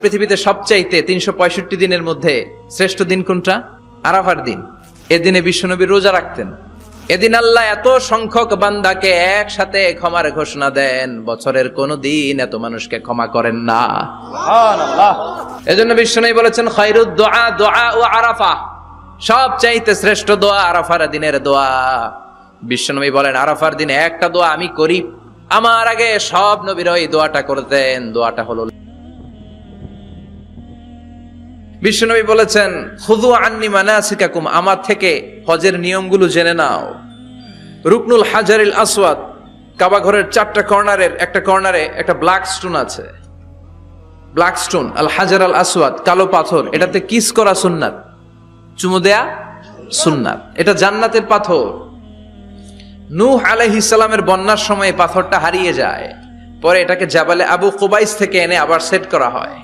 পৃথিবীতে সবচাইতে 365 দিনের মধ্যে শ্রেষ্ঠ দিন কোনটা? আরাফার দিন। এদিনে বিশ্বনবী রোজা রাখতেন। এদিন আল্লাহ এত সংখ্যক বান্দাকে একসাথে ক্ষমার ঘোষণা দেন, বছরের কোন দিন এত মানুষকে ক্ষমা করেন না। সুবহানাল্লাহ। এজন্য বিশ্বনবী বলেছেন খায়রুদ দুআ দুআ ও আরাফা, সবচাইতে শ্রেষ্ঠ দোয়া আরাফার দিনের দোয়া। বিশ্বনবী বলেন আরাফার দিনে একটা দোয়া আমি করি, আমার আগে সব নবীরা এই দোয়াটা করতেন। দোয়াটা হলো, বিশ্বনবী বলেছেন খুযু আন্নি মানাসিকাকুম, আমার থেকে হজের নিয়মগুলো জেনে নাও। রুকনুল হাজারিল আসওয়াদ, কাবা ঘরের 4টা কর্নারের একটা কর্নারে একটা ব্ল্যাক স্টোন আছে। ব্ল্যাক স্টোন আল হাজার আল আসওয়াদ, কালো পাথর, এটাতে কিস করা সুন্নাত, চুমু দেয়া সুন্নাত। এটা জান্নাতের পাথর। নূহ আলাইহিস সালামের বন্যার সময় পাথরটা হারিয়ে যায়, পরে এটাকে জাবালে আবু কুবাইস থেকে এনে আবার সেট করা হয়।